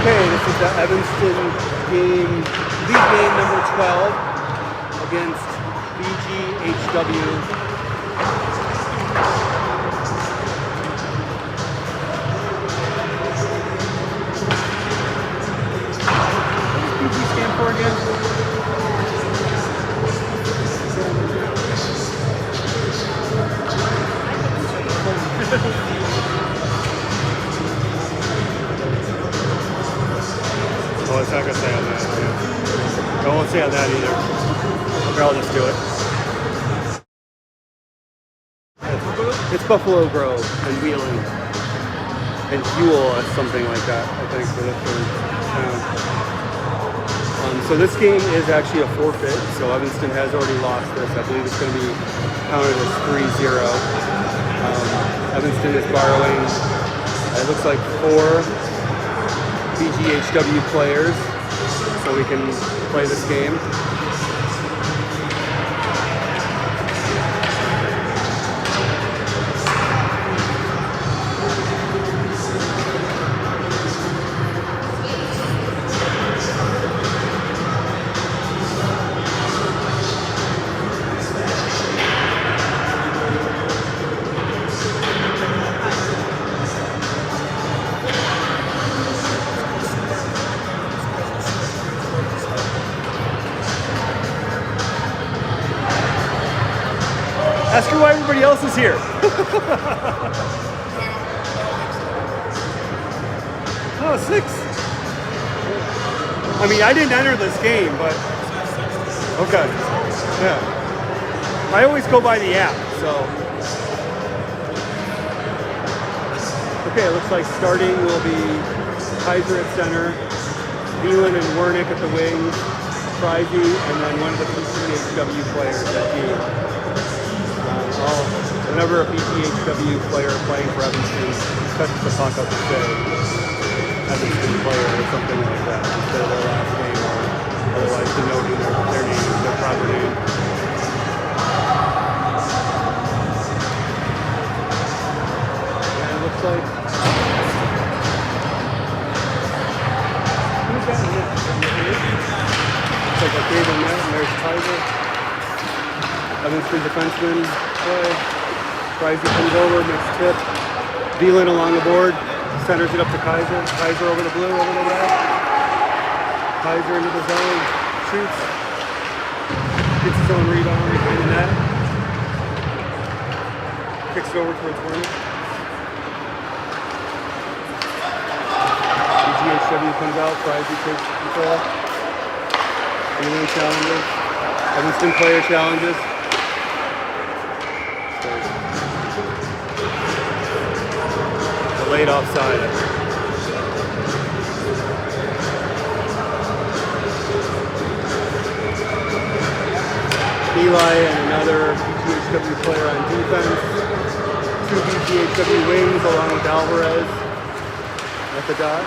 Okay, this is the Evanston game, league game number 12 against BGHW. What does BG stand for again? Oh, it's not going to say on that. Yeah. I won't say on that either. Okay, I'll just do it. It's Buffalo Grove and Wheeling and Fuel or something like that, I think, for this one. So this game is actually a forfeit, so Evanston has already lost this. I believe it's going to be counted as 3-0. Evanston is borrowing, it looks like 4 BGHW players, so we can play this game. Ask her why everybody else is here. Oh, 6. I mean, I didn't enter this game, but okay. Yeah. I always go by the app, so. Okay, it looks like starting will be Kaiser at center, Thielen and Wernick at the wings, Hersey, and then one of the BGHW players at D. Whenever a BGHW player playing for Evanston touches the puck, I'll just say Evanston player or something like that instead of their last name, or otherwise denoting their name, their proper name. And it looks like who's that? Looks like a David Net, and there's Kaiser. Evanston defenseman play. Hersey comes over, makes a tip. Thielen along the board, centers it up to Kaiser. Kaiser over the blue, over the red. Kaiser into the zone, shoots. Gets his own rebound behind the net. Kicks it over towards Wernick. BGHW comes out, Hersey takes control. Thielen challenges. Evanston player challenges. Late offside. Eli and another BGHW player on defense. 2 BGHW wings along with Alvarez at the dot.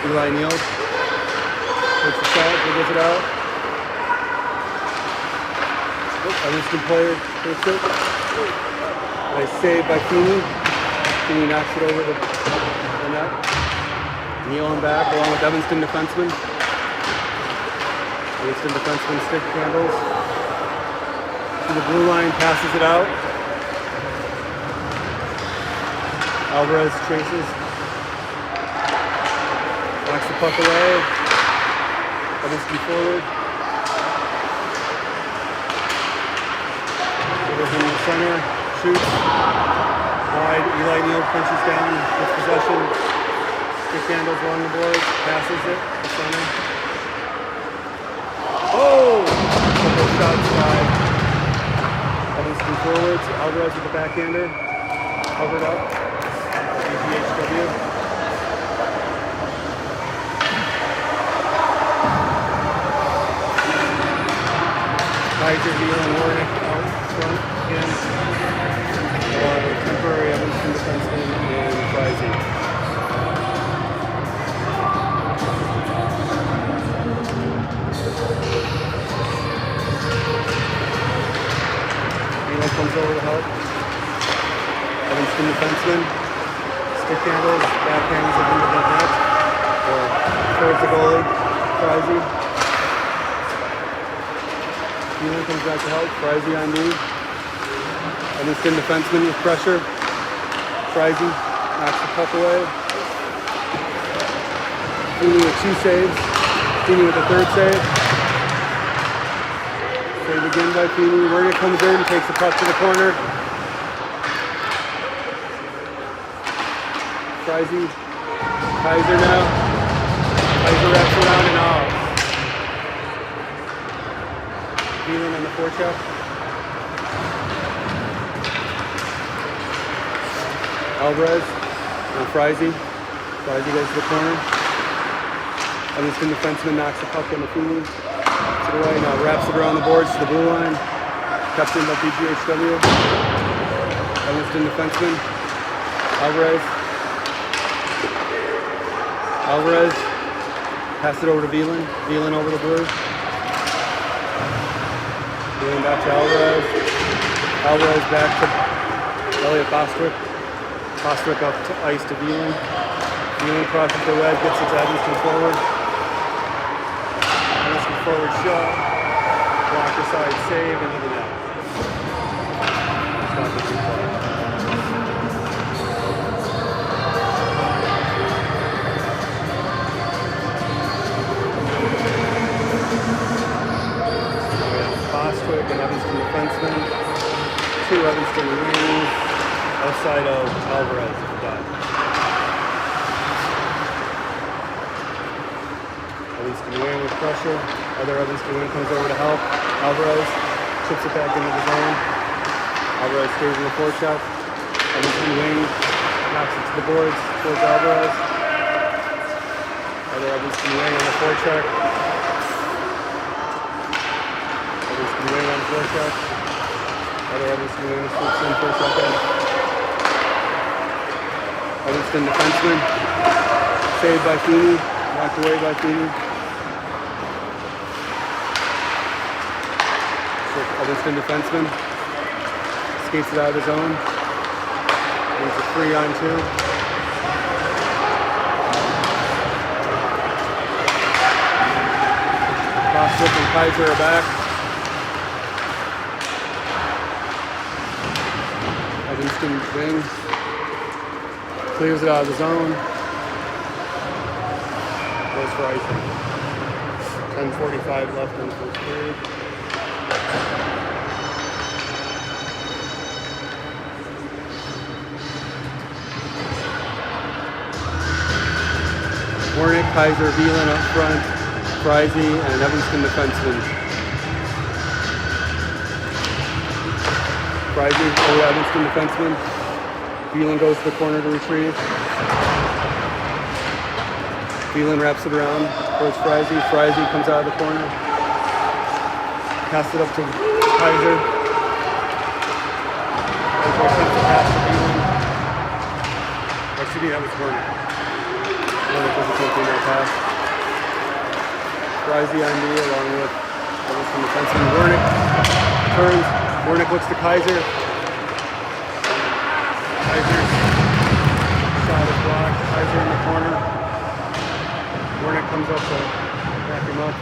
Eli kneels. Takes the shot, dribbles it out. Evanston player takes it. Nice save by Feeney. Feeney knocks it over the net. Kneeling back along with Evanston defenseman. Evanston defenseman stick handles. To the blue line, passes it out. Alvarez chases. Knocks the puck away. Evanston forward. In the center, shoots, wide, Eli Neal punches down, gets possession, stick handles along the boards, passes it, to center. Oh! Couple shots by Evanston forwards, Alvarez with the backhander, covered up, BGHW. Kaiser, Thielen, Wernick out front again. Temporary Evanston defenseman and Hersey. Thielen comes over to help. Evanston defenseman. Stick handles, backhands it into the net. Or towards the goalie. Hersey. Healing comes back to help. Hersey on knee. Evanston defenseman with pressure. Hersey knocks the puck away. Feeney with 2 saves. Feeney with the 3rd save. Save again by Feeney. Wernick comes in, takes the puck to the corner. Hersey. Kaiser now. Kaiser wraps around and off. Veland on the forecheck. Alvarez on Hersey. Hersey goes to the corner. Evanston defenseman knocks the puck in the Feeney. To the right now, wraps it around the boards to the blue line. Kept in by BGHW. Evanston defenseman. Alvarez. Alvarez. Pass it over to Veland. Veland over the blue. Veland back to Alvarez. Alvarez back to Elliot Bostwick. Bostwick up to ice to Veland. Veland crosses the red, gets it to Evanston forward. Evanston forward shot. Blocker side save into the net. Stop the replay. Bostwick and Evanston defenseman. 2 Evanston wings outside of Alvarez. Done. Evanston wing with pressure. Other Evanston wing comes over to help. Alvarez chips it back into the zone. Alvarez stays in the forecheck. Evanston wing knocks it to the boards towards Alvarez. Other Evanston wing on the forecheck. Evanston wing on the forecheck. Other Evanston wing swoops in for a second. Evanston defenseman. Saved by Feeney. Knocked away by Feeney. Evanston defenseman. Skates it out of the zone. It's a 3-on-2. Bostwick and Kaiser are back. Evanston wing. Clears it out of the zone. Goes for icing. 10:45 left in the first period. Wernick, Kaiser, Veland up front, Hersey, and Evanston defenseman. Hersey, Evanston defenseman. Veland goes to the corner to retrieve. Veland wraps it around towards Hersey. Hersey comes out of the corner. Pass it up to Kaiser. Kaiser sends the pass to Veland. Excuse me, that was Wernick. Wernick was attempting their pass. Hersey on knee along with Evanston defenseman. Wernick turns. Wernick looks to Kaiser. Kaiser shot is blocked. Kaiser in the corner. Wernick comes up to back him up.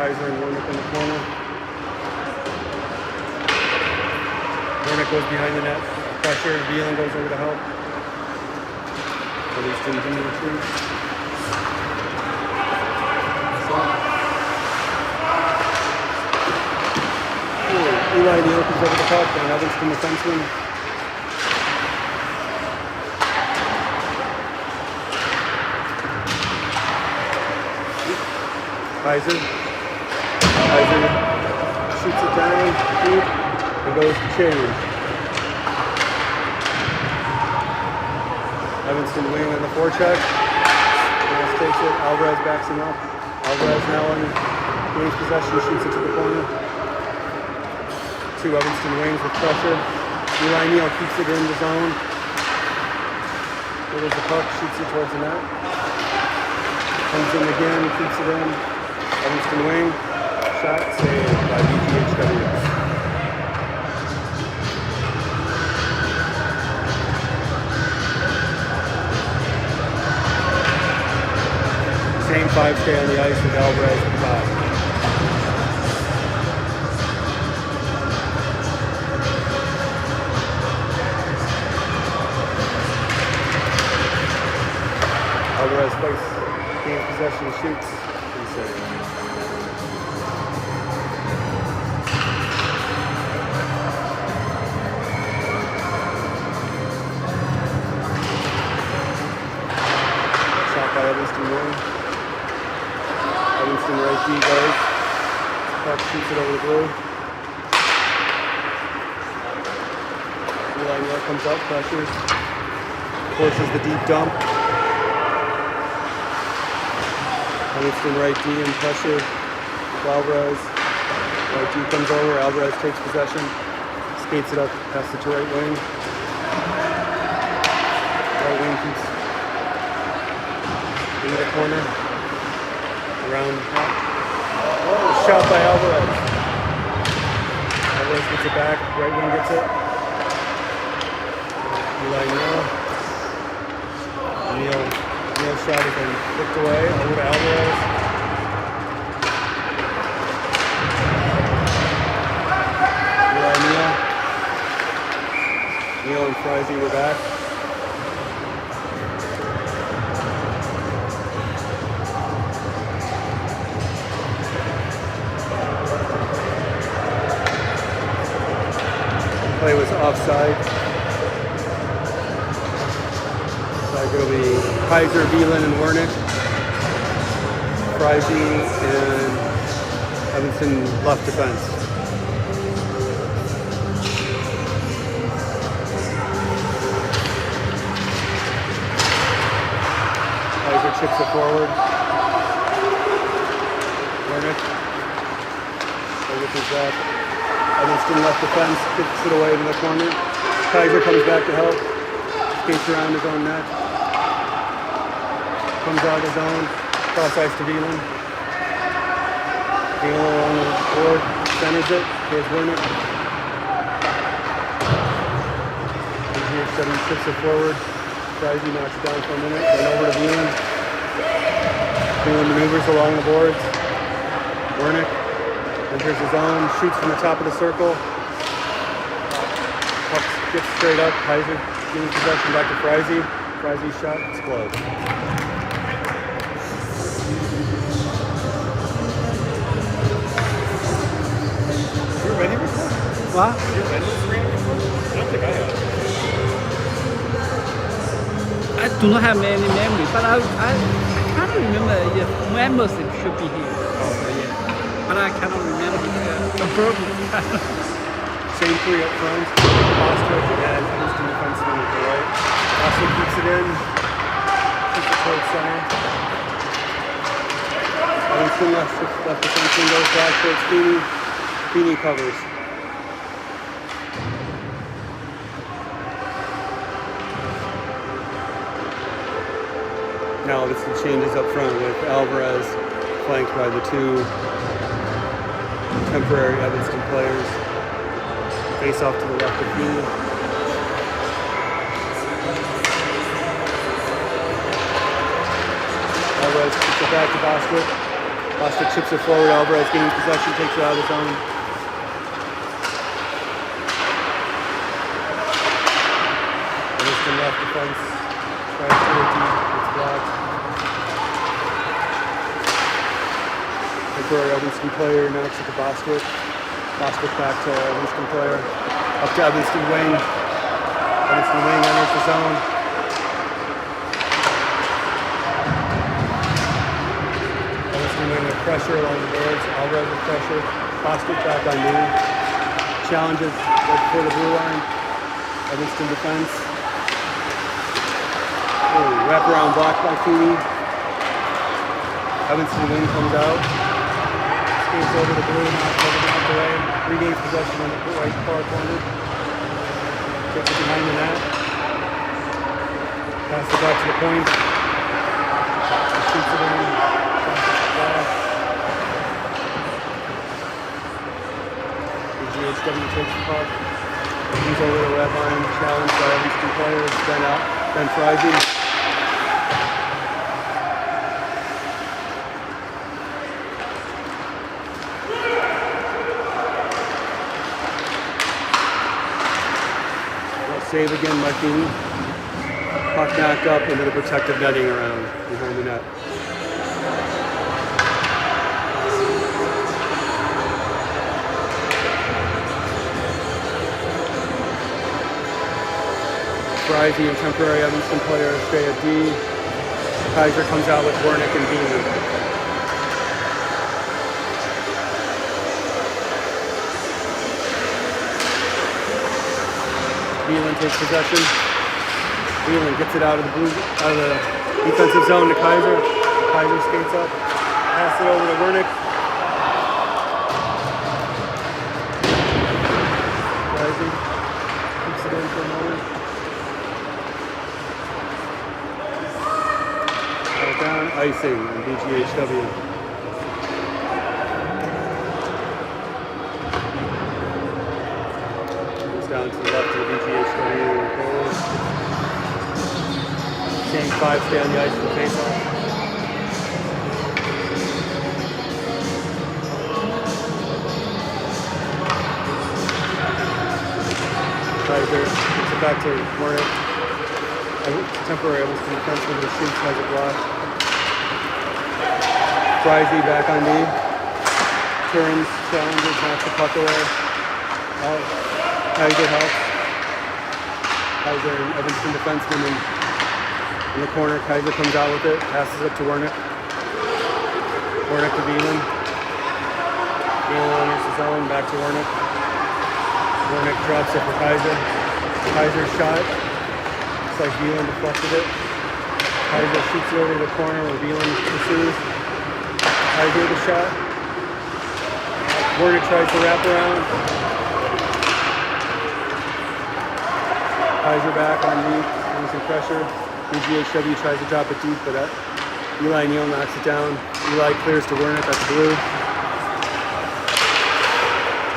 Kaiser and Wernick in the corner. Wernick goes behind the net. Pressure. Veland goes over to help. Evanston in the retreat. Eli Neal comes over the puck and Evanston defenseman. Kaiser shoots it down deep and goes to change. Evanston wing on the forecheck. Alvarez takes it. Alvarez backs him up. Alvarez now gains possession, shoots it to the corner. 2 Evanston wings with pressure. Eli Neal keeps it in the zone. There's the puck, shoots it towards the net. Comes in again, keeps it in. Evanston wing. Shot saved by BGHW. 5 stay on the ice with Alvarez at 5. Alvarez plays, gains possession, shoots, and saves. Shot by Evanston wing. Evanston right D goes. Puck shoots it over the blue. Eli Neal comes up, pressures. Forces the deep dump. Evanston right D and pressure. Alvarez. Right D comes over. Alvarez takes possession. Skates it up, passes it to right wing. Right wing keeps in the corner. Around. Oh, shot by Alvarez. Alvarez gets it back. Right wing gets it. Eli Neal. Neal shot has been flipped away. Over to Alvarez. Eli Neal. Neal and Hersey were back. Play was offside. It'll be Kaiser, Veland, and Wernick. Hersey and Evanston left defense. Kaiser chips it forward. Wernick. With his back. Evanston left defense, kicks it away to the corner. Kaiser comes back to help. Skates around his own net. Comes out of his own. Cross ice to Veland. Veland along the board. Centers it. Here's Wernick. BGHW chips it forward. Hersey knocks it down for a minute. Then over to Veland. Veland maneuvers along the boards. Wernick enters his own. Shoots from the top of the circle. Puck gets straight up. Kaiser giving possession back to Hersey. Hersey's shot explodes. You ready before? What? You ready for screen before? I don't think I have. I do not have any memory, but I can't remember if membership should be here. Oh, Yeah. But I cannot remember the problem. Same three up front. Bostwick and Evanston defenseman at the right. Bostwick keeps it in. Keeps it towards center. Evanston left defenseman goes back towards Feeney. Feeney covers. Now Evanston changes up front with Alvarez flanked by the two temporary Evanston players. Face off to the left of Feeney. Alvarez kicks it back to Bostwick. Bostwick chips it forward. Alvarez gains possession, takes it out of his own. Evanston left defense. Tries to go deep. It's blocked. Temporary Evanston player knocks it to Bostwick. Bostwick back to Evanston player. Up to Evanston wing. Evanston wing enters the zone. Evanston wing with pressure along the boards. Alvarez with pressure. Bostwick back on knee. Challenges right before the blue line. Evanston defense. Wraparound block by Feeney. Evanston wing comes out. Skates over the blue, knocks over the away. Regains possession on the right far corner. Takes it behind the net. Passes it back to the point. Shoots it in. Passes it back. BGHW takes the puck. He's over the red line. Challenged by Evanston players. Ben Hersey. Save again, Martin. Puck knocked up into the protective netting around behind the net. Rising and temporary Evanston player stay at D. Kaiser comes out with Warnick and Beeman. Beelan takes possession. Beelan gets it out of the defensive zone to Kaiser. Kaiser skates up, passes it over to Warnick. Rising keeps it in for a moment. Down icing on BGHW. Goes down to the left of the BGHW goal. Same 5 stay on the ice for the faceoff. Kaiser gets it back to Warnick. Temporary Evanston defenseman who shoots, has it blocked. Frizey back on me. Turns, challenges, knocks the puck away. Kaiser helps. Kaiser and Evanston defenseman in the corner. Kaiser comes out with it, passes it to Warnick. Warnick to Beelan. Beelan enters the zone, back to Warnick. Warnick drops it for Kaiser. Kaiser's shot. Looks like Beelan deflected it. Kaiser shoots it over to the corner where Beelan pursues. Kaiser the shot. Warnick tries to wrap around. Kaiser back on deep, under some pressure. BGHW tries to drop it deep, but Eli Neal knocks it down. Eli clears to Warnick, that's blue.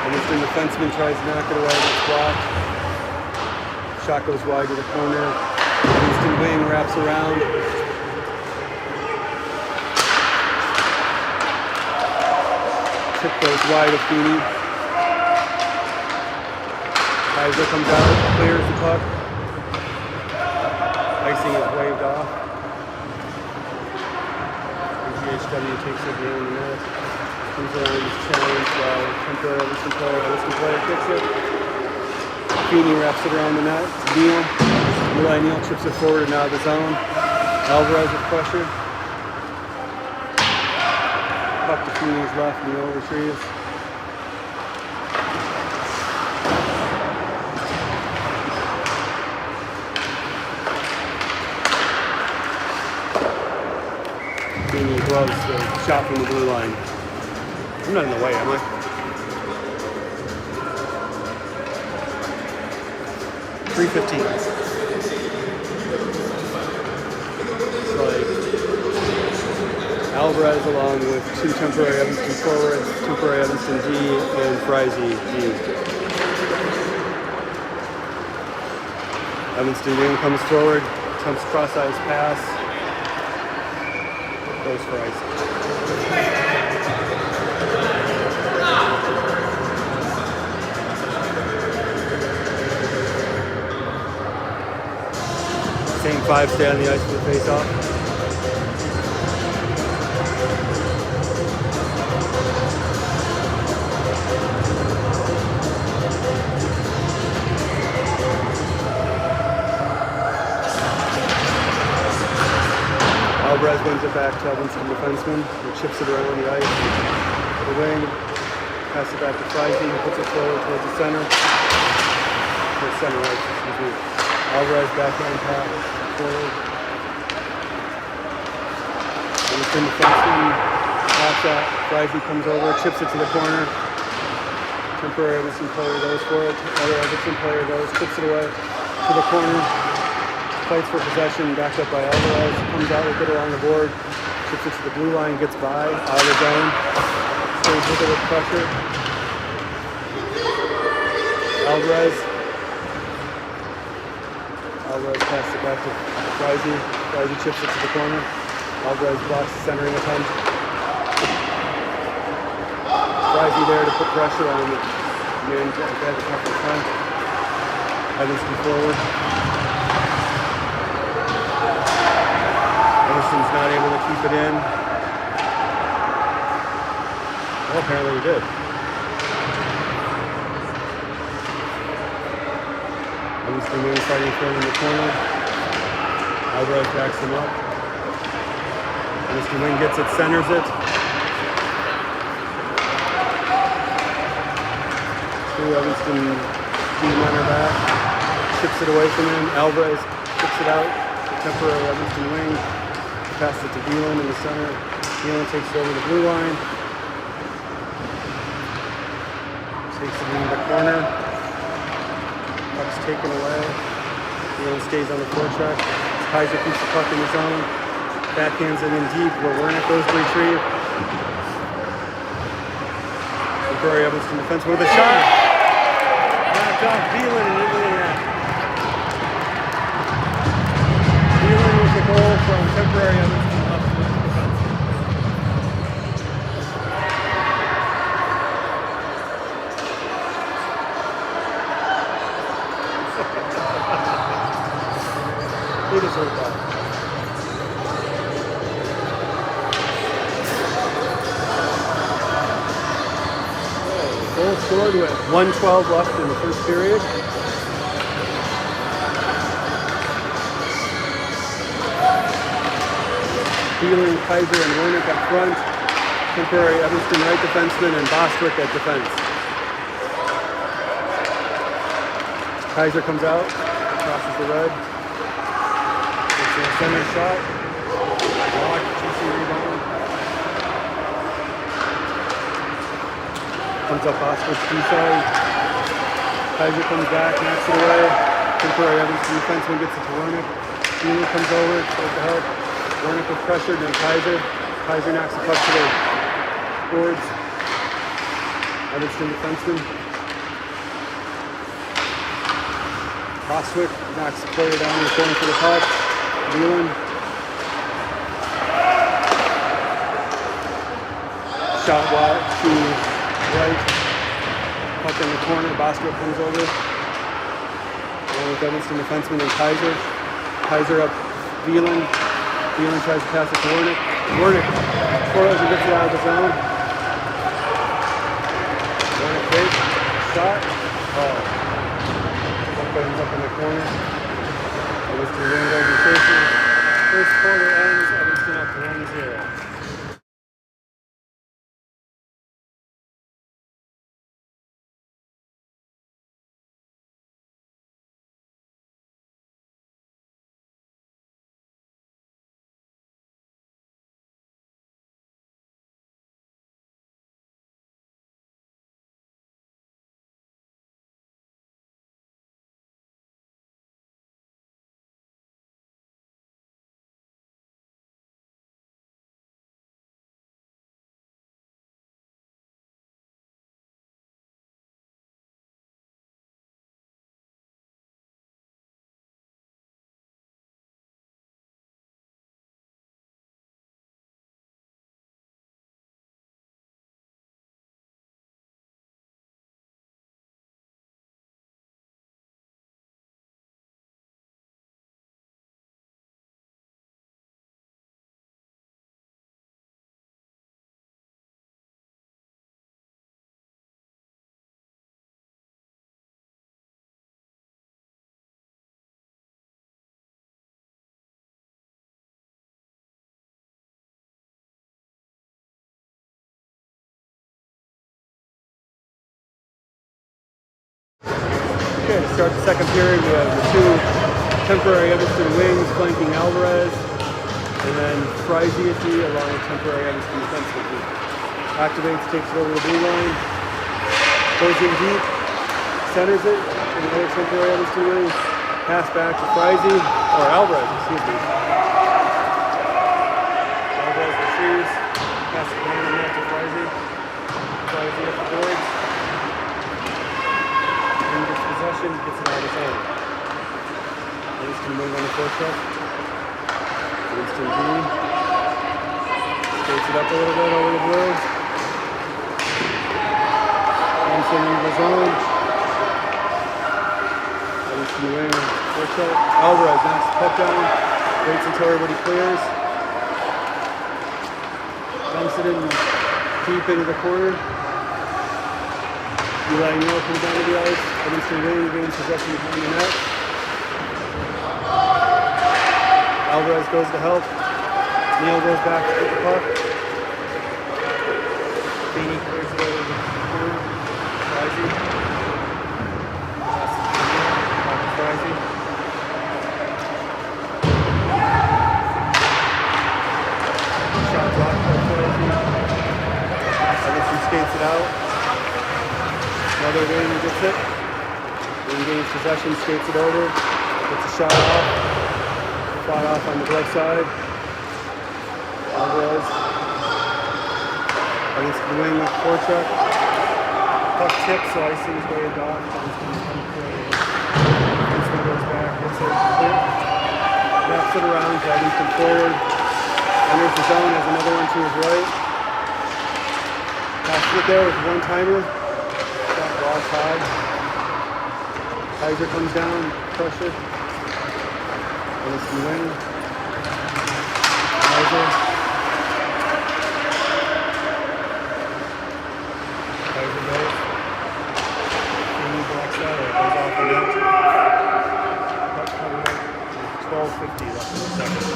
Evanston defenseman tries to knock it away, that's blocked. Shot goes wide to the corner. Evanston wing wraps around. Tip goes wide of Feeney. Kaiser comes out, clears the puck. Icing is waved off. BGHW takes it behind the net. Comes around, is challenged by temporary Evanston player kicks it. Feeney wraps it around the net. Neal. Eli Neal chips it forward and out of the zone. Alvarez with pressure. Puck to Feeney's left, Neal retrieves. Feeney gloves the shot from the blue line. I'm not in the way, am I? .315. It's like Alvarez along with 2 temporary Evanston forwards, temporary Evanston D, and Frizey D. Evanston Young comes forward, attempts cross-ice pass, goes for icing. Same 5 stay on the ice for the face-off. Alvarez wins it back to Evanston defenseman, who chips it around the ice. The wing, passes it back to Frizey, who puts it forward towards the center. Towards center ice, excuse me. Alvarez backhand pass forward. Evanston defenseman pops out. Frizey comes over, chips it to the corner. Temporary Evanston player goes for it. Other Evanston player goes, chips it away to the corner. Fights for possession, backed up by Alvarez. Comes out with it along the board. Chips it to the blue line, gets by, out of the zone. Stays with it with pressure. Alvarez passes it back to Frizey. Frizey chips it to the corner. Alvarez blocks the centering attempt. Frizey there to put pressure on the man at the top of the front. Evanston forward. Evanston's not able to keep it in. Well, apparently he did. Evanston wings fighting for him in the corner. Alvarez backs him up. Evanston wing gets it, centers it. Evanston team on her back, chips it away from him. Alvarez kicks it out. Temporary Evanston wing. Passes it to Beelan in the center. Beelan takes it over the blue line. Takes it into the corner. Puck's taken away. Beelan stays on the forecheck. Kaiser keeps the puck in his zone. Backhands it in deep where Wernick goes to retrieve. Temporary Evanston defense with a shot. Knocked off Beelan and into the net. Beelan with the goal from temporary Evanston up to the defense. He deserved that. Goal scored with 1:12 left in the first period. Beelan, Kaiser, and Wernick up front. Temporary Evanston right defenseman and Bostwick at defense. Kaiser comes out, crosses the red. It's a center shot. Blocked, juicy rebound. Comes up Bostwick's D-side. Kaiser comes back, knocks it away. Temporary Evanston defenseman gets it to Wernick. Beelan comes over, tries to help. Wernick was pressured, then Kaiser. Kaiser knocks the puck to the boards. Evanston defenseman. Bostwick knocks the player down in the corner for the puck. Beelan. Shot wide to right. Puck in the corner. Bostwick comes over. Along with Evanston defenseman and Kaiser. Kaiser up Beelan. Beelan tries to pass it to Wernick. Wernick twirls and gets it out of the zone. Wernick takes. Shot. Oh. Puck ends up in the corner. Evanston win it over chasing. First quarter ends. Evanston up 1-0. Okay, to start the second period, we have the two temporary Evanston wings flanking Alvarez, and then Hersey along with temporary Evanston defenseman. Activates, takes it over the blue line, goes in deep, centers it, and another temporary Evanston wing. Pass back to Hersey, or Alvarez, excuse me. Alvarez receives, pass it down the net to Hersey. Hersey up the boards. Possession, gets it out of his own. Evanston wing on the forecheck. Evanston D. Skates it up a little bit over the blue. Evanston into the zone. Evanston Evanston wing, forecheck. Alvarez knocks the puck down, waits until everybody clears. Dumps it in deep into the corner. Eli Neal comes down to the ice. Evanston wing gains possession behind the net. Alvarez goes to help. Neal goes back to get the puck. Feeney clears it over the corner. Risey. Risey. Shot blocked by Risey. Evanston skates it out. Another wing gets it. Wing gains possession, skates it over. Gets a shot off. Fought off on the left side. Alvarez. Against the wing with forecheck. Puck tips, so icing is waved off. Evanston goes back, gets it clear. Wraps it around, Evanston forward. Enters the zone, has another one to his right. Passes it there with one timer. Shot blocked high. Kaiser comes down, pressure. Evanston wing. Kaiser. Kaiser goes. Feeney blocks that, or it goes off the net. Puck coming up. 12:50 left in the second.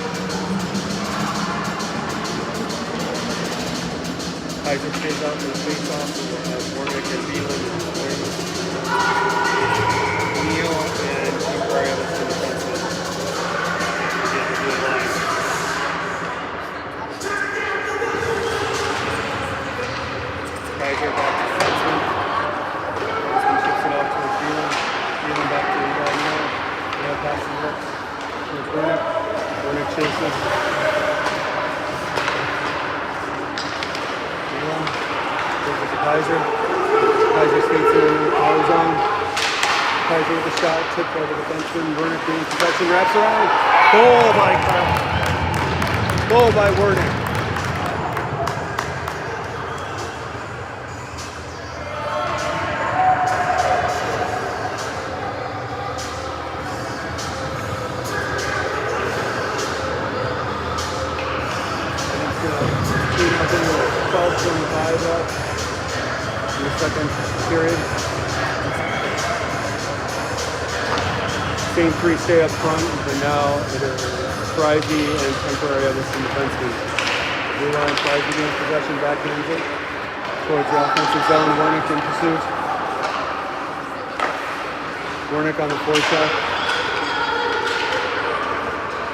Kaiser stays out for the face-off. We'll have Warwick and Beeland in the wing. Neal and Cooper Evanston defenseman. Get the blue line. Kaiser back to defenseman. Evanston ships it off towards Beeland. Beeland back to Neal. Neal passes it up towards Warwick. Warwick chases. Kaiser. Kaiser skates in our zone. Kaiser with the shot, tipped by the defenseman. Wernick gains possession, wraps around. Goal by Kaiser. Goal by Wernick. And it's 12:25 left. In the second period. Same three stay up front, but now it is Frizy and temporary Evanston defenseman. Blue line, Frizy gains possession, backhands it towards the offensive zone. Wernick in pursuit. Wernick on the forecheck.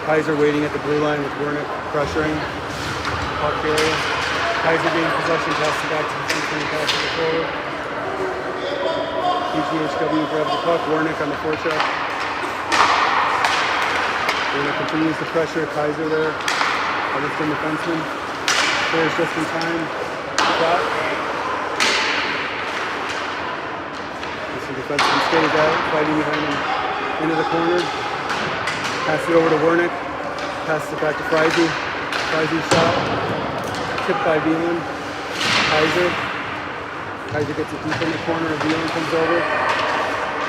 Kaiser waiting at the blue line with Wernick pressuring. Puck area. Kaiser gains possession, passes back to the defenseman, passes it forward. BGHW grabs the puck, Wernick on the forecheck. Wernick continues to pressure Kaiser there. Evanston defenseman. Clears just in time. Shot. Evanston defenseman stays out, fighting behind him into the corner. Passes it over to Wernick. Passes it back to Frizy. Frizy shot. Tipped by Beeland. Kaiser. Kaiser gets it deep in the corner. Beeland comes over.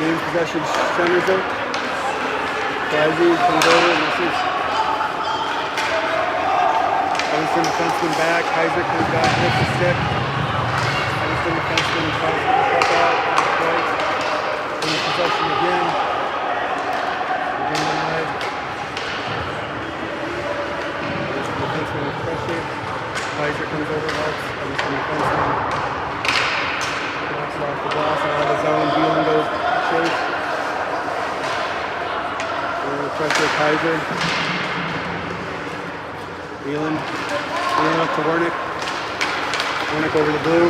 Gains possession, centers it. Frizy comes over and misses. Evanston defenseman back. Kaiser comes back, hits the stick. Evanston defenseman tries to get the puck out. Right. Gains possession again. Again denied. Evanston defenseman with pressure. Kaiser comes over, helps. Evanston defenseman knocks it off the glass out of the zone. Beeland goes chase. Pressure Kaiser. Beeland up to Wernick. Wernick over the blue.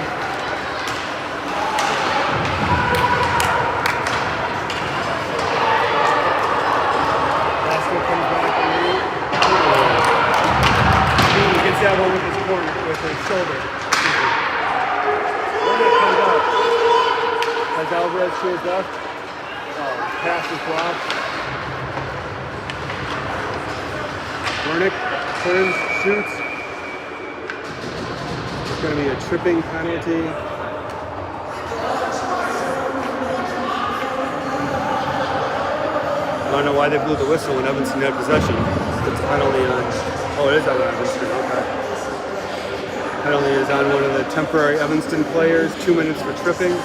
Lasker comes back and Beeland gets that one with his corner, with his shoulder. Wernick comes up. Has Alvarez to his left. Pass is blocked. Wernick turns, shoots. It's going to be a tripping penalty. don't know why they blew the whistle when Evanston had possession. It's a penalty on. Oh, it is on Evanston. Okay. Penalty is on one of the temporary Evanston players. 2 minutes for tripping.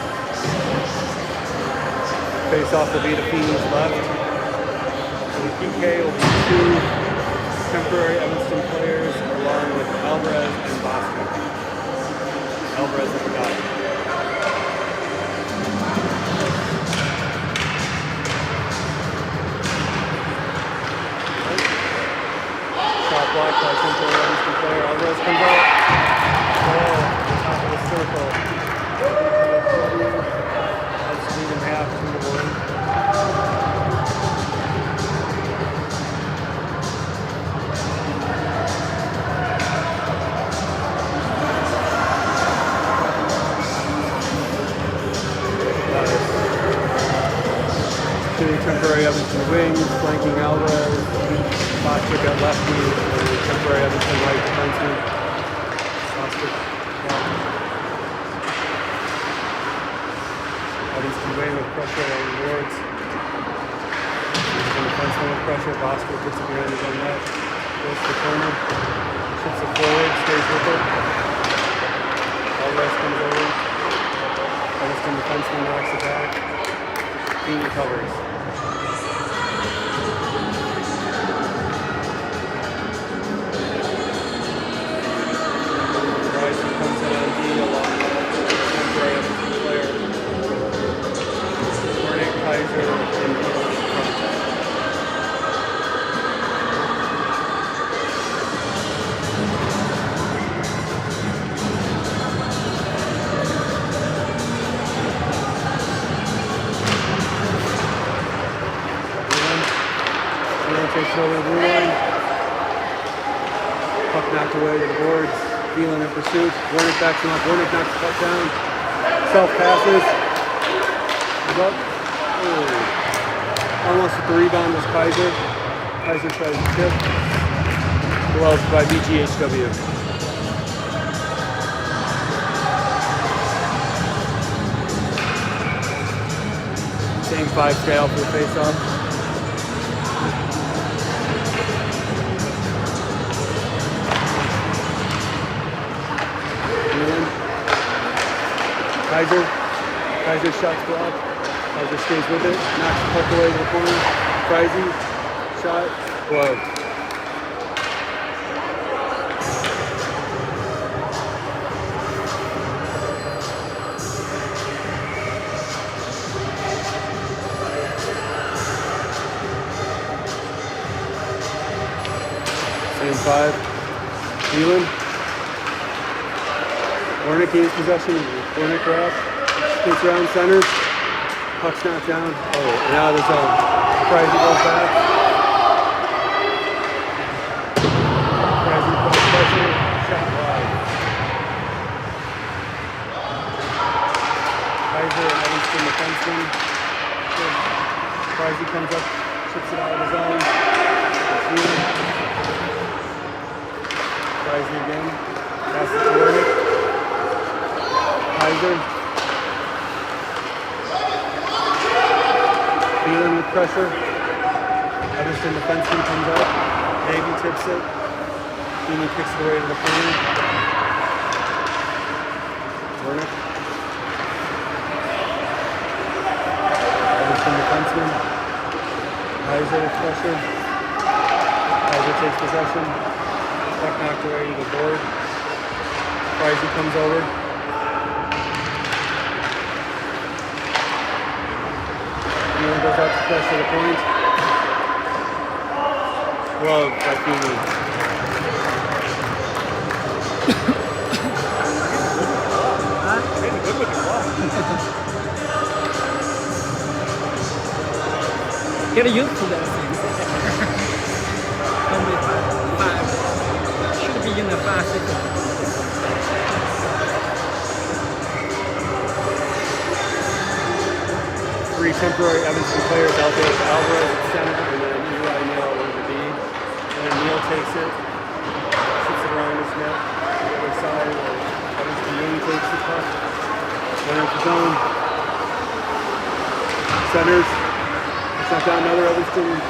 Face off will be to Feeney's left. So the PK will be 2 temporary Evanston players along with Alvarez and Boston. Alvarez at the guy. Shot blocked by temporary Evanston player. Alvarez comes out. Oh, top of the circle. That's lead in half, 2-1. Temporary Evanston wings, flanking Alvarez, Bostic at lefty, and temporary Evanston right defenseman. Bostic, Evanston wing with pressure on the boards. Evanston defenseman with pressure, Bostic gets it behind his own net, goes to the corner, shoots it forward, stays with it. Alvarez comes over. Evanston defenseman knocks it back. He recovers. Takes over the blue line. Puck knocked away to the boards. Thielen in pursuit. Warnick backs him up. Warnick knocks the puck down. Self passes. He's up. Oh. Almost at the rebound was Kaiser. Kaiser tries to tip. Gloves by BGHW. Same 5 scale for the face-off. Kaiser shots blocked. Kaiser stays with it. Knocks the puck away to the corner. Freisey. Shot. Glove. Same 5. Thielen. Warnick gains possession. Warnick grab. Spins around center. Puck's knocked down. Oh, and out of the zone. Freisey goes back. Freisey puts pressure. Shot wide. Kaiser and Evanston defenseman. Freisey comes up, chips it out of the zone. Freisey again. Passes to Warnick. Kaiser. Thielen with pressure. Evanston defenseman comes up. Navy tips it. Thielen kicks it away to the corner. Warnick. Evanston defenseman. Kaiser with pressure. Kaiser takes possession. Puck knocked away to the board. Freisey comes over. Thielen goes out to pressure the point. Glove by Thielen. Get used to that thing. Only 5. Should be in the 5 seconds. Three temporary Evanston players out there with Alvarez at center and then Eli Neal over the D. And then Neal takes it, shoots it around his net, the other side, Evanston Young takes the puck, enters the zone, centers, Knocked down another Evanston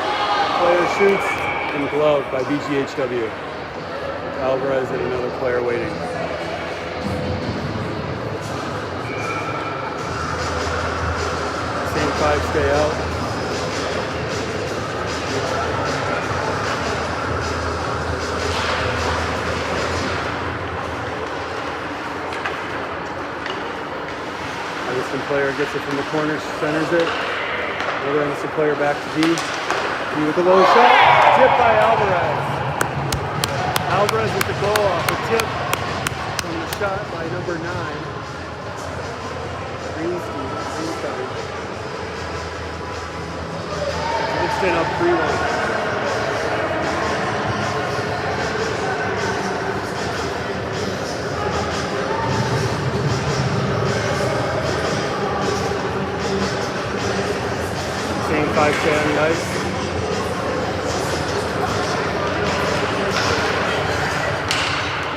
player, shoots, and gloved by BGHW. Alvarez and another player waiting. Same 5 stay out. Evanston player gets it from the corner, centers it. Another Evanston player back to D. D with a low shot. Tip by Alvarez. Alvarez with the goal off the tip from the shot by number 9. Greenstein. Evanston up 3-1. Same 5 stay on the ice.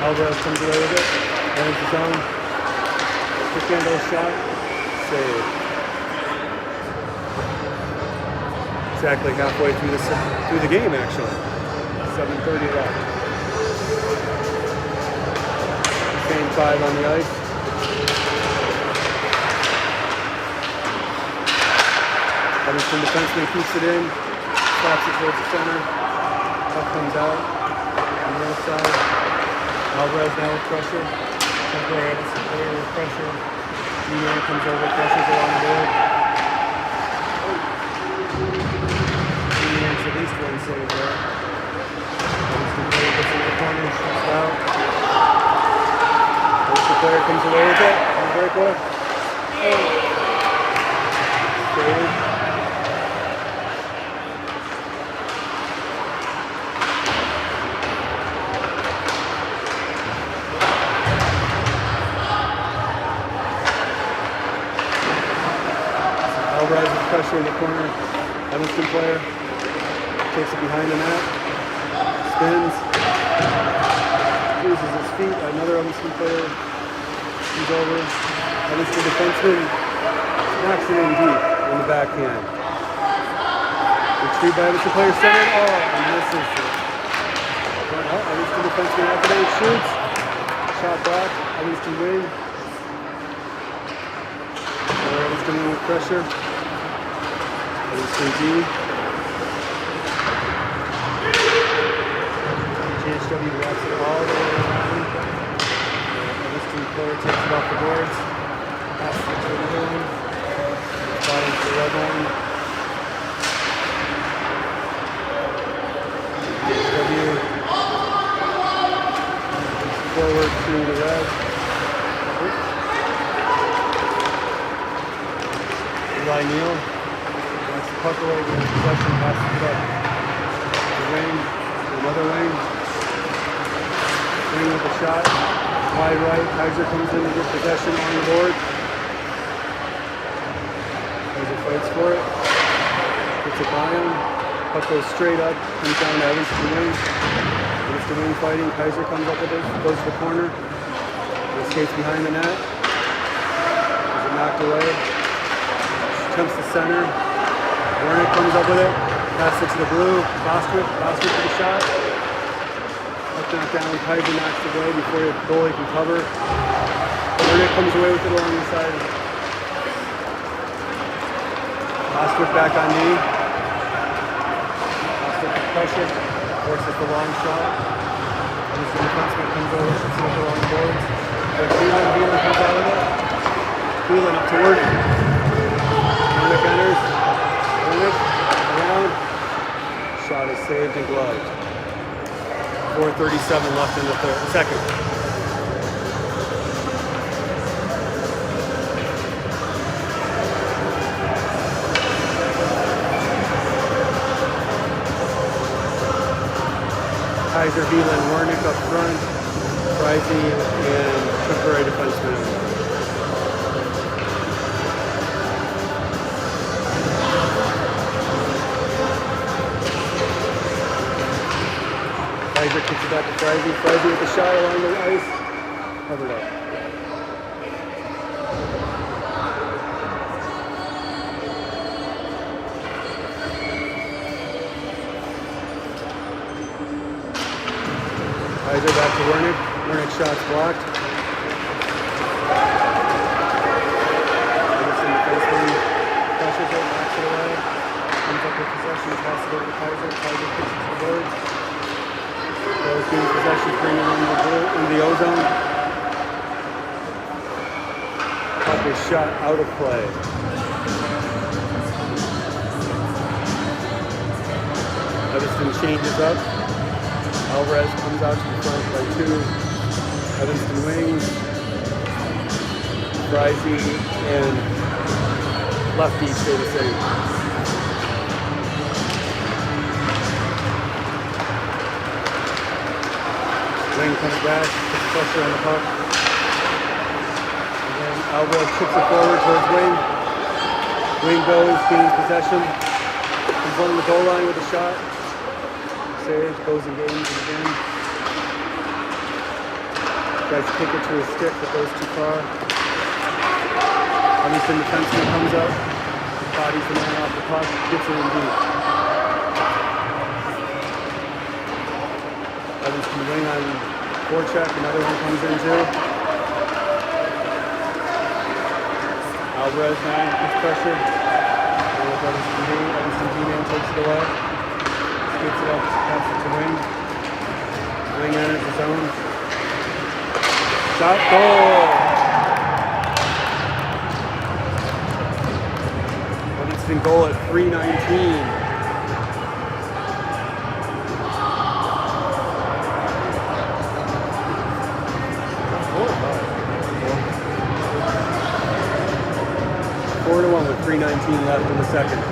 Alvarez comes away with it. Enters the zone. Quick handle shot. Save. Exactly halfway through the game, actually. 7:30 left. Same 5 on the ice. Evanston defenseman keeps it in, slaps it towards the center. Puck comes out on the other side. Alvarez now with pressure. Temporary Evanston player with pressure. D-man comes over, pressures along the board. D-man's at least one save there. Evanston player gets in the corner, shuts out. Evanston player comes away with it on the breakaway. Save. Alvarez with pressure in the corner. Evanston player takes it behind the net, spins, uses his feet. Another Evanston player comes over. Evanston defenseman knocks it in deep in the backhand. Retrieved by Evanston player center. Oh, and misses it. Evanston defenseman activated, shoots. Shot back. Evanston wing. Evanston in with pressure. Evanston D. BGHW wraps it all the way around. Evanston player takes it off the boards. Passes it to another one. Bottom to the red one. BGHW forward to the red. Eli Neal wants the puck away, gets possession, passes it up. The wing, another wing. Wing with a shot. Wide right. Kaiser comes in to get possession on the board. Kaiser fights for it. Gets it by him. Puck goes straight up. Comes down to Evanston wing. Evanston wing fighting. Kaiser comes up with it. Goes to the corner. Skates behind the net. Is it knocked away? Jumps to center. Warnick comes up with it. Passes it to the blue. Bostwick for the shot. Puck knocked down. Kaiser knocks it away before the goalie can cover. Warnick comes away with it along the side. Bostwick back on knee. Bostwick with pressure. Forces the long shot. And the defenseman comes over. Shoots it up along the boards. Beelan comes out of it. Beelan up to Warnick. Warnick enters. Warnick around. Shot is saved and gloved. 4:37 left in the second. Kaiser, Beelan, Warnick up front. Hersey and temporary defenseman. Kaiser kicks it back to Hersey. Hersey with the shot along the ice. Covered up. Kaiser back to Wernick. Wernick shots blocked. Evanston defenseman crushes it, backs it away. Comes up with possession, passes it over to Kaiser. Kaiser kicks it to the boards. Goes gains possession, bringing in the O-zone. Puck is shot out of play. Evanston changes up. Alvarez comes out to the front by 2. Evanston wings. Hersey and lefty stay the same. Wing comes back, puts pressure on the puck. And then Alvarez chips it forward towards Wing. Wing goes, gains possession. He's on the goal line with a shot. Saves, goes and gains it again. Tries to kick it to his stick, but goes too far. Evanston defenseman comes up, bodies the man off the puck, gets it in deep. Evanston wing on forecheck, another one comes in too. Alvarez now gets pressure. Evanston D-man takes it away. Gets it up, passes it to Wing. Wing enters the zone. Shot, goal! Evanston goal at 3:19. Four to 1 with 3:19 left in the second.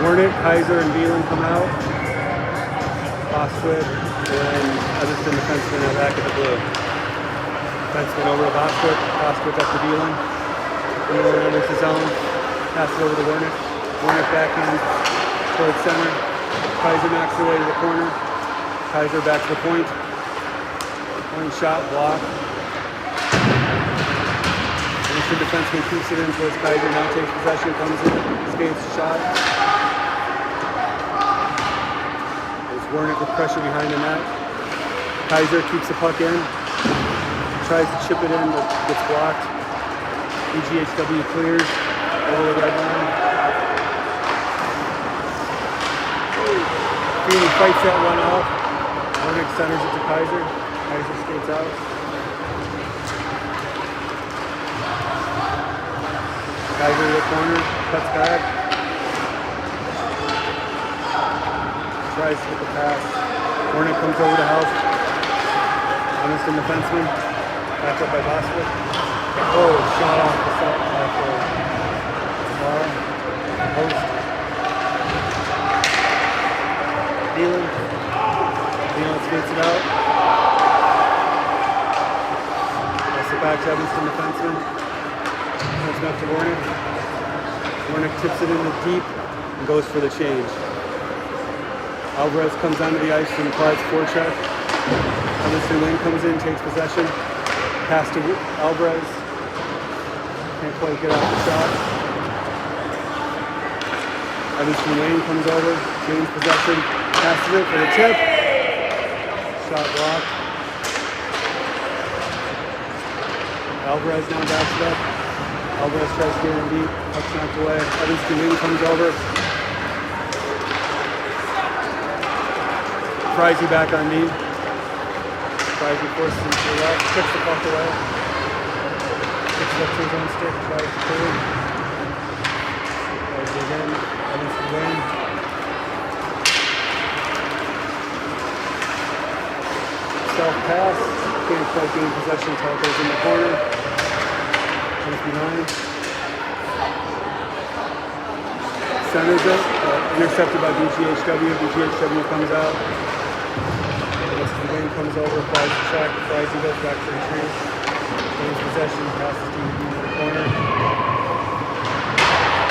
Wernick, Kaiser, and Veland come out. Bostwick and Evanston defenseman are back at the blue. Defenseman over to Bostwick. Bostwick up to Veland. Veland enters the zone. Passes over to Wernick. Wernick backhand towards center. Kaiser knocks it away to the corner. Kaiser back to the point. Point shot, block. Evanston defenseman keeps it in towards Kaiser. Now takes possession, comes in, skates a shot. Wernick with pressure behind the net. Kaiser keeps the puck in. Tries to chip it in, but gets blocked. BGHW clears over the red line. Feeney fights that one off. Wernick centers it to Kaiser. Kaiser skates out. Kaiser to the corner, cuts back. Tries to get the pass. Wernick comes over to help. Evanston defenseman. Backed up by Bostwick. Oh, shot off the bar. Post. Veland. Veland skates it out. Pass it back to Evanston defenseman. Comes back to Wernick. Wernick tips it into deep and goes for the change. Alvarez comes onto the ice and applies forecheck. Evanston Wing comes in, takes possession. Pass to Alvarez. Can't quite get off the shot. Evanston Wing comes over, gains possession. Passes it for the tip. Shot blocked. Alvarez now backs it up. Alvarez tries to get in deep. Puck's knocked away. Evanston Wing comes over. Hersey back on knee. Hersey forces him to the left, kicks the puck away. Kicks it up to his own stick, tries to pull it. Hersey again, Evanston Wing. Self-pass, can't quite gain possession until it goes in the corner. Comes behind. Centers it, intercepted by BGHW. BGHW comes out. Wing comes over, applies the check, Hersey goes back to retreat. Gains possession, passes to the corner.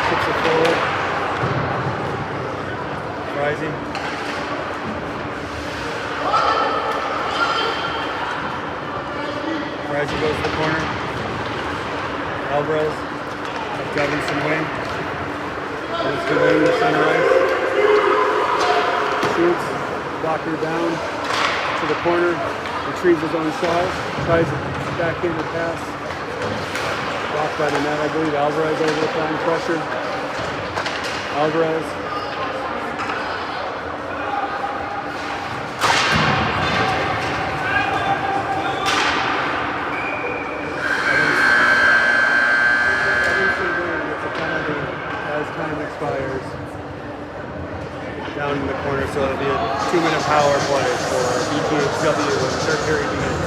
Tips it forward. Hersey. Hersey goes to the corner. Alvarez. Evanston Wing. Evanston wing to center ice. Shoots. Blocker down to the corner. Retrieves his own shot. Tries a backhanded pass. Blocked by the net, I believe. Alvarez over applying pressure. Alvarez. Expires down in the corner, so it'll be a 2-minute power play for BGHW when the third period begins.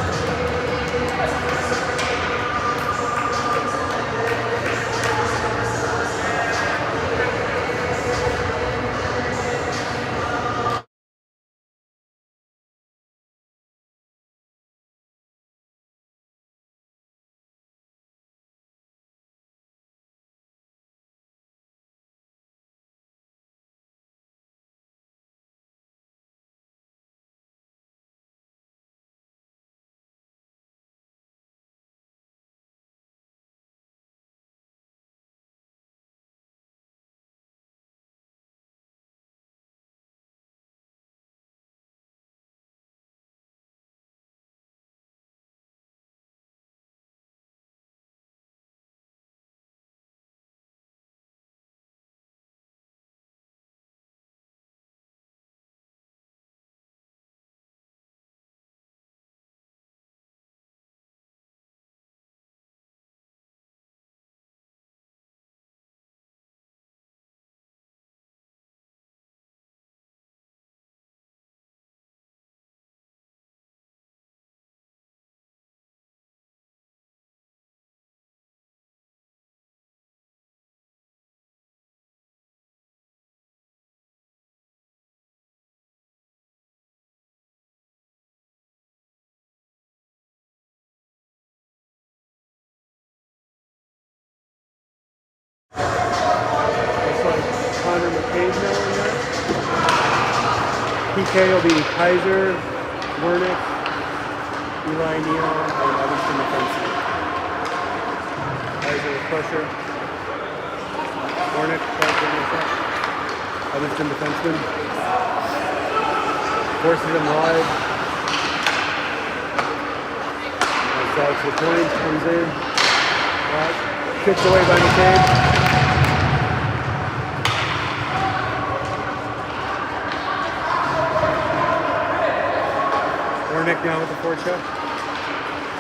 PK will be Kaiser, Wernick, Eli Neal, and Evanston defenseman. Kaiser with pressure. Wernick, Evanston defenseman. Forces him wide. Nice out to the point, comes in. Kicks away by McCabe. Wernick now with the forecheck.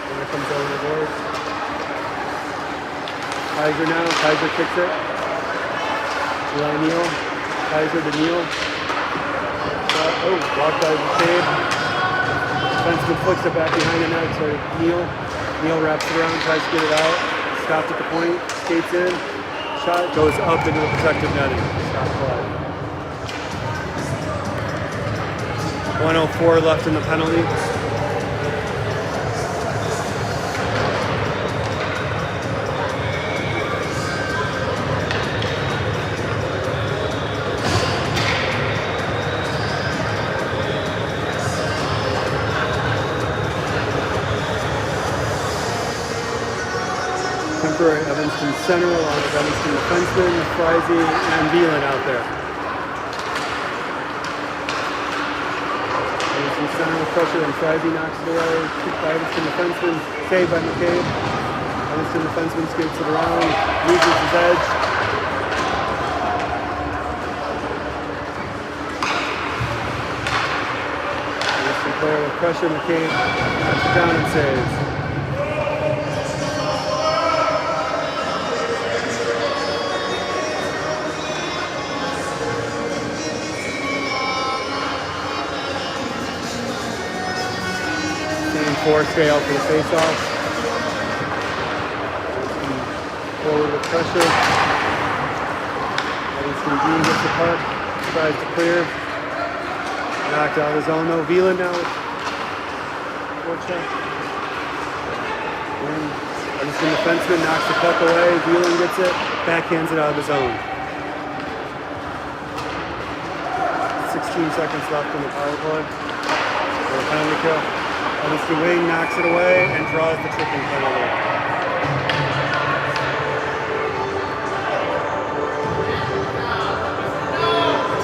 Wernick comes over the board. Kaiser now. Kaiser kicks it. Eli Neal. Kaiser to Neal. Blocked by McCabe. Defenseman flicks it back behind the net. So Neal. Neal wraps it around, tries to get it out. Stopped at the point. Skates in. Shot goes up into the protective netting. Stop play. 1:04 left in the penalty. Temporary Evanston center along with Evanston defenseman, Frizy, and Veland out there. Evanston center with pressure, and Frizy knocks it away. Kicked by Evanston defenseman, saved by McCabe. Evanston defenseman skates it around, loses his edge. Evanston player with pressure, McCabe knocks it down and saves. Four stay out for the face-off. Forward with pressure. Evanston Dean gets the puck, tries to clear. Knocked out of his zone though. Veland now with forecheck. Evanston defenseman knocks the puck away. Veland gets it, backhands it out of the zone. 16 seconds left in the power play. For a penalty kill. Evanston wing knocks it away and draws the tripping penalty.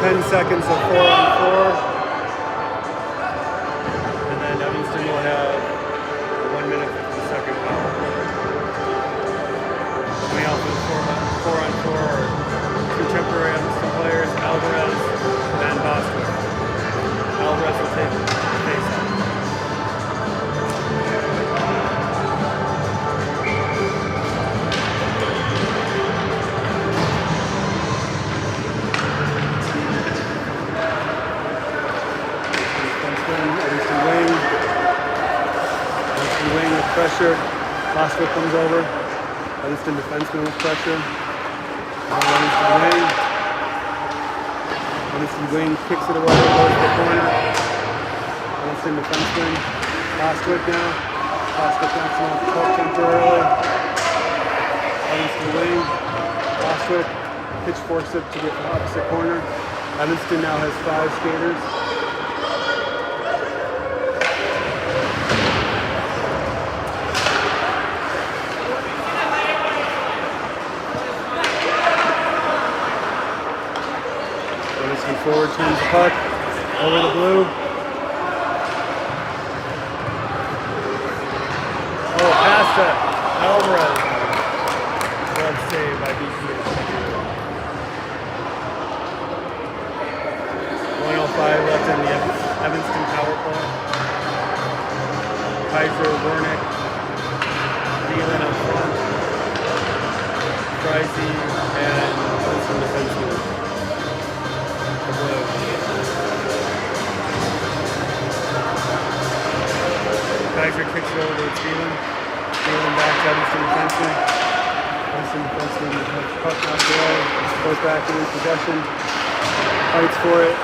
10 seconds of 4-on-4. And then Evanston will have a 1 minute 50-second power. Coming out for the 4-on-4 are two temporary Evanston players, Alvarez and Boston. Alvarez will take the face-off. Wing with pressure. Boston comes over. Evanston defenseman with pressure. Evanston wing. Evanston wing kicks it away, goes to the corner. Evanston defenseman. Bostwick now. Bostwick knocks him off the puck temporarily. Evanston wing. Bostwick pitchforks it to the opposite corner. Evanston now has 5 skaters. Forward turns the puck over the blue. Oh, past it. Alvarez. Glove save by BGHW. 1:05 left in the Evanston power play. Kaiser, Wernick, Thielen up front. Hersey and Evanston defenseman. Kaiser kicks it over to Thielen. Thielen back to Evanston defenseman. Evanston defenseman has the puck knocked away. Goes back in possession. Fights for it.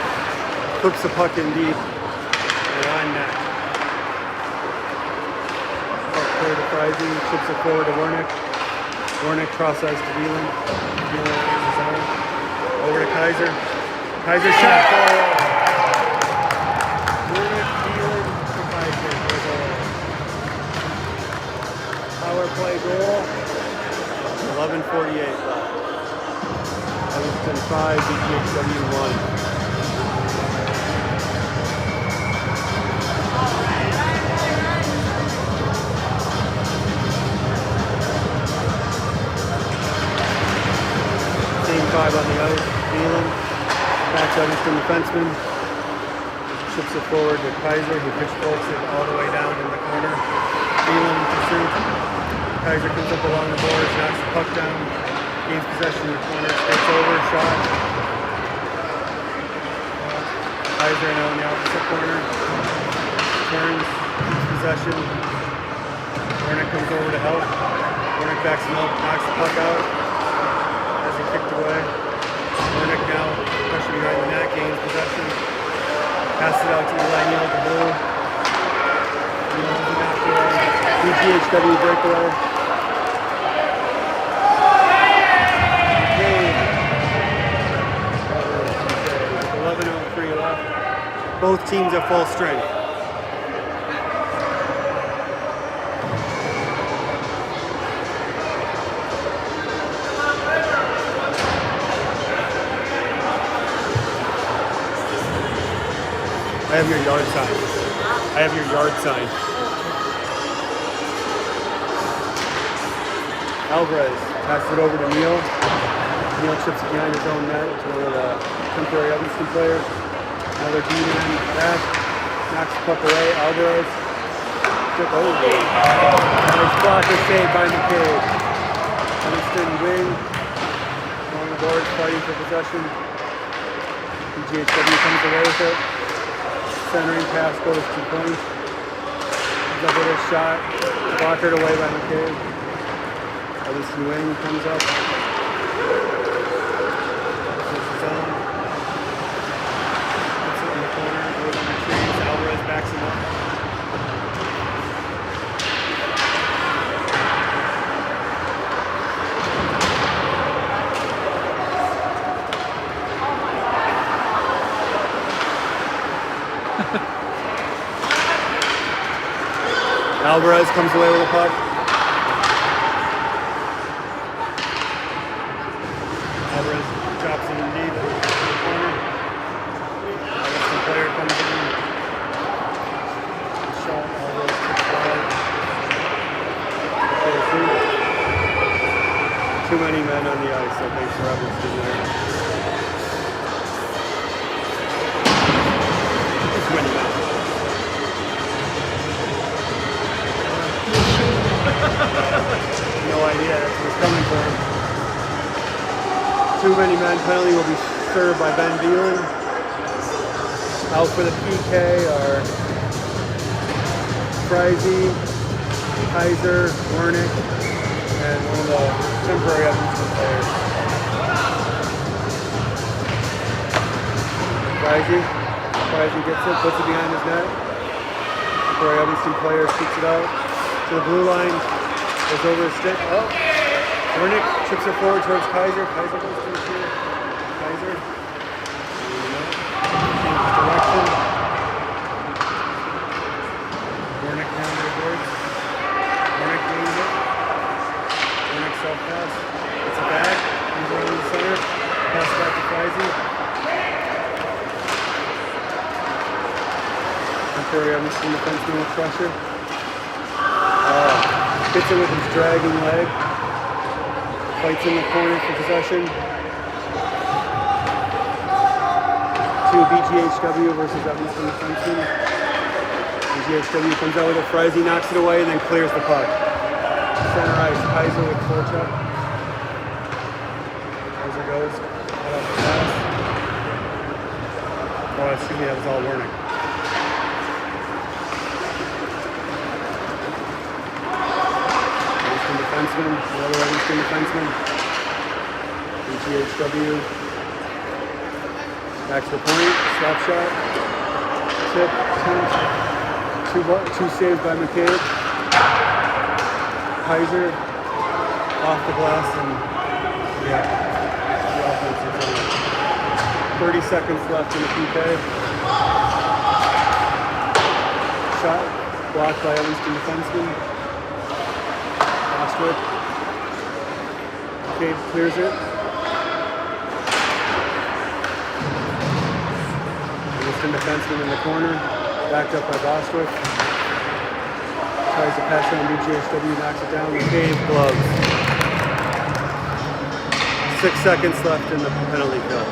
Hooks the puck in deep. And on net. Puck clear to Hersey. Chips it forward to Wernick. Wernick cross-eyes to Thielen. Thielen lays his own. Over to Kaiser. Kaiser shot. Wernick, Thielen to Kaiser. Power play goal. 11:48 left. Evanston 5, BGHW 1. Team 5 on the ice. Thielen. Back to Evanston defenseman. Chips it forward to Kaiser, who pitchforks it all the way down in the corner. Thielen in pursuit. Kaiser comes up along the boards, knocks the puck down, gains possession in the corner, skates over, shot. Kaiser now in the opposite corner. Turns, keeps possession. Wernick comes over to help. Wernick backs him up, knocks the puck out. As he kicked away. Wernick now pressure behind the net, gains possession. Passes it out to Eli Neal at the blue. BGHW breakaway. Okay. 11:03 left. Both teams at full strength. I have your yard sign. I have your yard sign. Alvarez passes it over to Neal. Neal chips it behind his own net to one of the temporary Evanston players. Another D-man back. Knocks the puck away. Alvarez. Tip over. Nice blocker save by McCabe. Evanston wing. Along the boards, fighting for possession. BGHW comes away with it. Centering pass goes to point. Comes up with a shot. Blockered away by McCabe. Evanston wing comes up. Puts his own. Puts it in the corner. Goes on the trees. Alvarez backs him up. Alvarez comes away with a puck. Alvarez drops it in deep in the corner. Too many men on the ice, I think, for Evanston there. Too many men. No idea, that's what's coming for him. Too many men, penalty will be served by Ben Veland. Out for the PK are Freisey, Kaiser, Wernick, and one of the temporary Evanston players. Freisey gets it, puts it behind his net. Temporary Evanston player shoots it out to the blue line, goes over his stick. Oh, Wernick chips it forward towards Kaiser. Kaiser goes to the field. Kaiser. Changes direction. Wernick down to the boards. Wernick gains it. Wernick self-pass. It's a back. He's around the center. Pass back to Freisey. Temporary Evanston defenseman with pressure. Gets it with his dragging leg. Fights in the corner for possession. To BGHW versus Evanston defenseman. BGHW comes out with a Freisey, knocks it away, and then clears the puck. Center ice, Kaiser with full check. Kaiser goes. Cut off the pass. Oh, excuse me, that was all Wernick. Defenseman, another Evanston defenseman. BGHW. Back to the point, slap shot. Tip, two saves by McCabe. Kaiser off the glass, and yeah, the offense is on. 30 seconds left in the PK. Shot blocked by Evanston defenseman. McCabe clears it. Evanston defenseman in the corner, backed up by Bostwick. Tries to pass on BGHW, knocks it down. McCabe gloves. 6 seconds left in the penalty kill.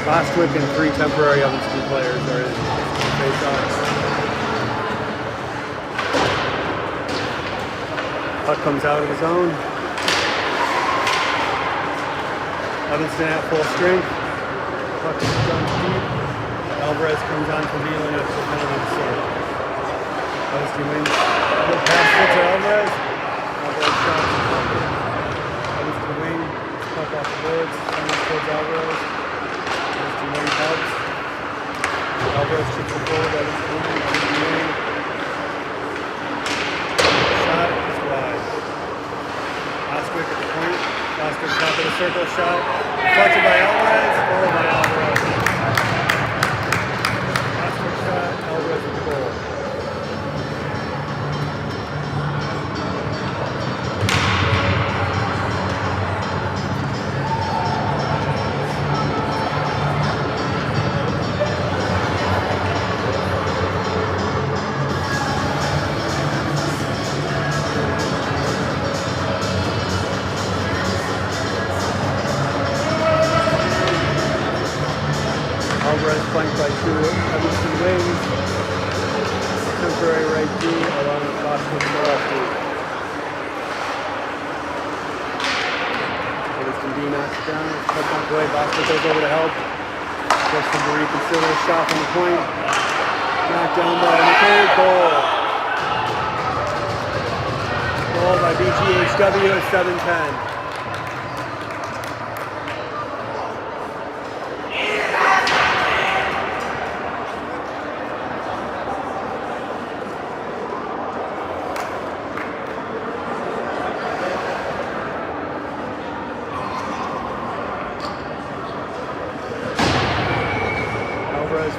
Bostwick and 3 temporary Evanston players are in face-off. Puck comes out of the zone. Evanston at full strength. Puck is done deep. Alvarez comes on for Veland after the penalty serve. Evanston wins. Good pass to Alvarez. Alvarez shot. Evanston wing. Puck off the boards. Sends towards Alvarez. Wing helps. Alvarez chips it forward. Evanston wing. Shot is wide. Bostwick at the point. Bostwick top of the circle shot. Deflected by Alvarez. Goal by Alvarez. Bostwick shot. Alvarez with the goal. Flanked by 2 Evanston wings. Temporary right D along with Bostwick to the left D. Evanston D knocks it down. Puck on play. Bostwick goes over to help. Forces him to reconsider a shot from the point. Knocked down by McCabe. Goal. Goal by BGHW at 7:10.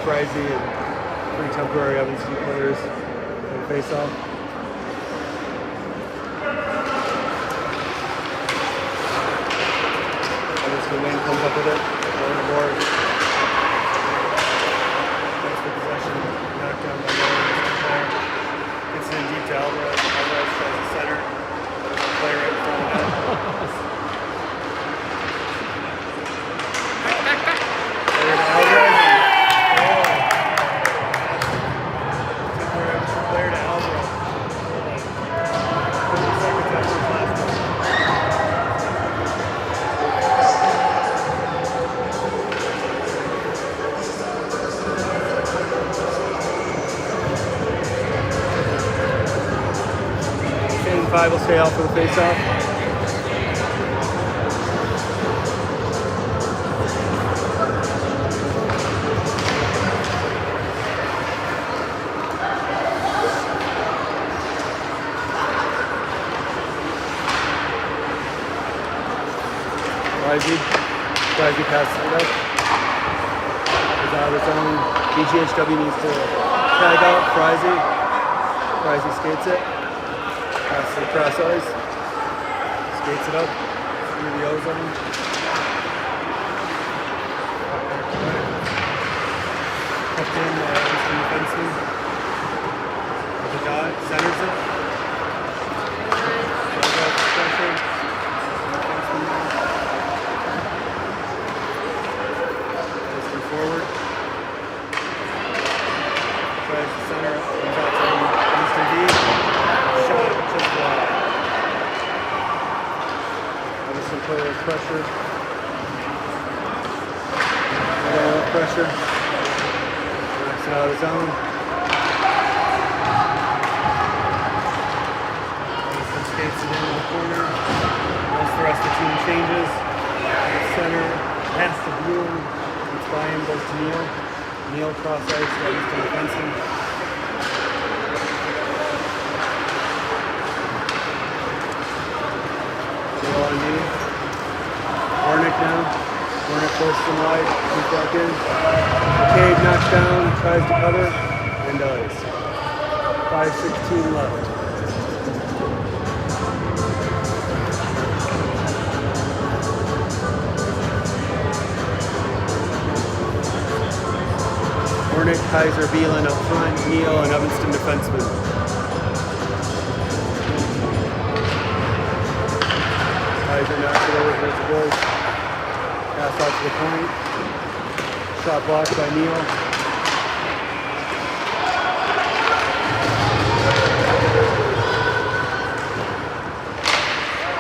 Freisey and 3 temporary Evanston players in face-off. Evanston wing comes up with it, over the board. 5 will stay out for the face-off. Risey passes it up. Is out of his own. BGHW needs to tag out Risey. Risey skates it. Passes it across ice. Skates it up through the O-zone. Tucked in Evanston defenseman. The dot centers it. Pressure. Forward. Tries to center. Comes out to Evanston D. Shot just wide. Evanston play with pressure. With pressure. Knocks it out of his own. Evanston skates it into the corner. Once the rest of the team changes. Center. Pass to Blue. By him goes to Neil. Neil cross ice, Evanston defenseman. Neil on me. Warnick now. Warnick forces him wide. Comes back in. McCabe knocks down, tries to cover, and does. 5:16 left. Hornick, Kaiser, Beelan up front, Neal, and Evanston defenseman. Kaiser knocks it over towards the goal. Pass out to the point. Shot blocked by Neal.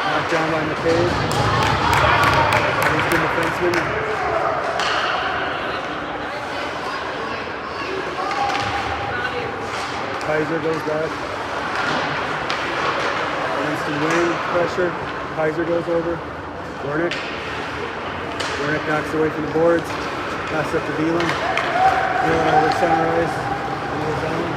Knocked down by McCabe. Evanston defenseman. Kaiser goes back. Evanston wing, pressure. Kaiser goes over. Warnick. Warnick knocks away from the boards. Pass up to Beelan. Beelan over center ice. Into the zone.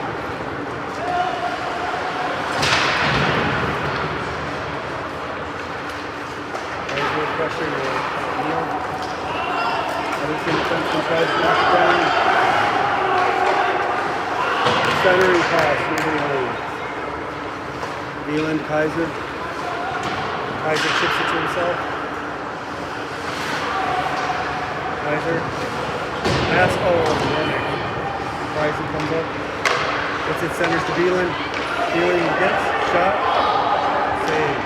Kaiser pressure to Neal. Evanston defenseman tries to knock it down. Centering pass, moving lane. Beelan, Kaiser. Kaiser chips it to himself. Kaiser. Pass, Warnick. Kaiser comes up. Gets it, centers to Beelan. Beelan gets, shot. Save.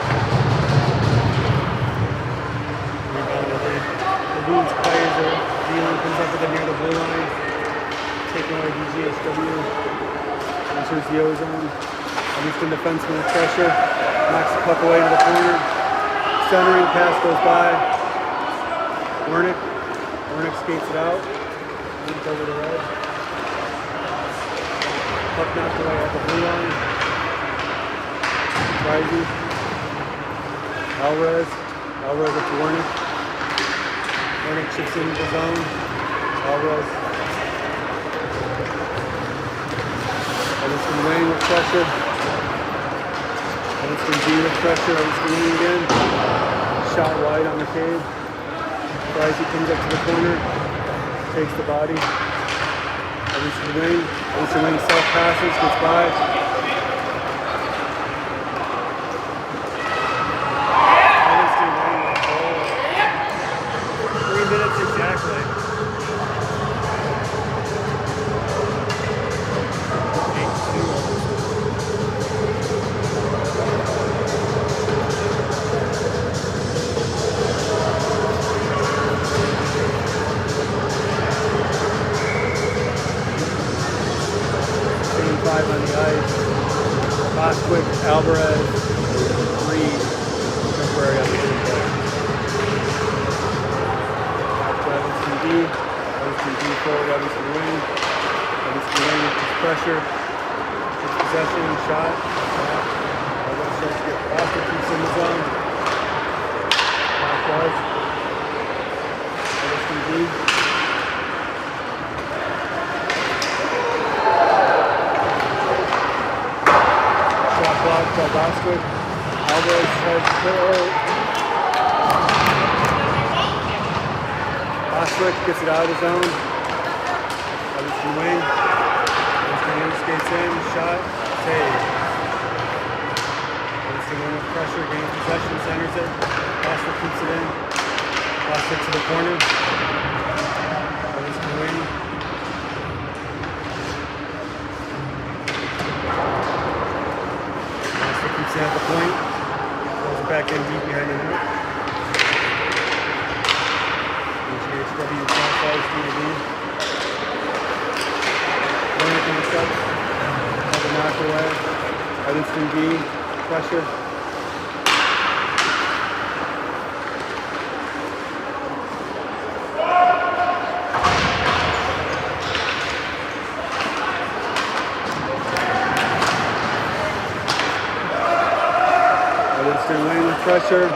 Rebounded. The Boons Kaiser. Beelan comes up with it near the blue line. Taking away BGHW. Enters the O-zone. Evanston defenseman with pressure. Knocks the puck away to the corner. Centering pass goes by. Warnick. Warnick skates it out. Moves over the red. Puck knocked away at the blue line. Risey. Alvarez. Alvarez up to Warnick. Warnick chips into the zone. Alvarez. Evanston wing with pressure. Evanston D with pressure. Evanston wing again. Shot wide on McCabe. Risey comes up to the corner. Takes the body. Evanston wing. Evanston wing self passes. Gets by. Evanston wing with goal. 3 minutes exactly. 5 on the ice. Boswick, Alvarez, Reed, temporary on the play. Evanston D. Evanston D forward, Evanston wing. Evanston wing with pressure. Possession, shot. starts to get faster, keeps in the zone. Back wide. Evanston B. Shot blocked by Bostwick. Alvarez tries to kill. Bostwick gets it out of the zone. Evanston wing. Evanston skates in, shot, save. Evanston wing with pressure, gains possession, centers it. Bostwick keeps it in. Bostwick to the corner. Evanston wing. Bostwick keeps it at the point. Throws it back in deep behind the net. BGHW qualifies D. Up, have it knocked away. Evanston B, pressure. Evanston wing with pressure.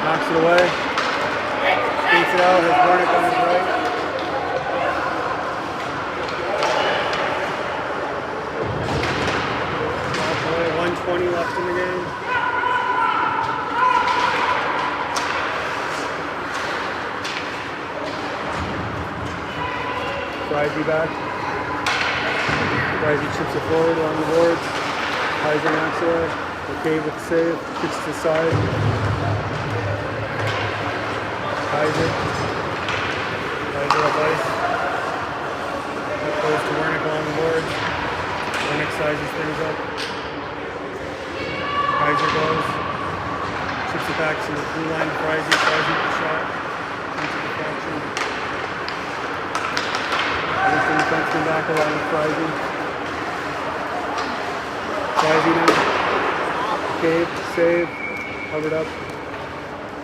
Knocks it away. Skates it out, has Warnick on his right. 1:20 left in the game. Frizy back. Frizy chips it forward along the boards. Kaiser knocks away. Okay with the save. Kicks to the side. Kaiser up ice. That goes to Wernick along the boards. Wernick sizes things up. Kaiser goes, chips it back to the blue line, Frizy with the shot, into the fraction. Evanston defenseman back along with Frizy. Frizy now, cave, save, covered up.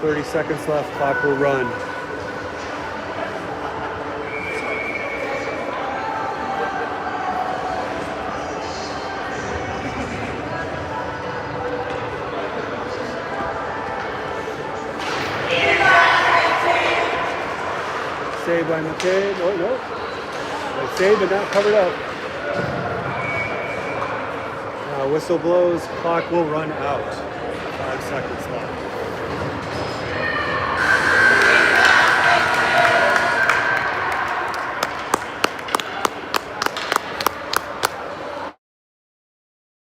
30 seconds left, clock will run. Saved by McCabe. Oh, no. They saved but not covered up. Whistle blows. Clock will run out. 5 seconds left.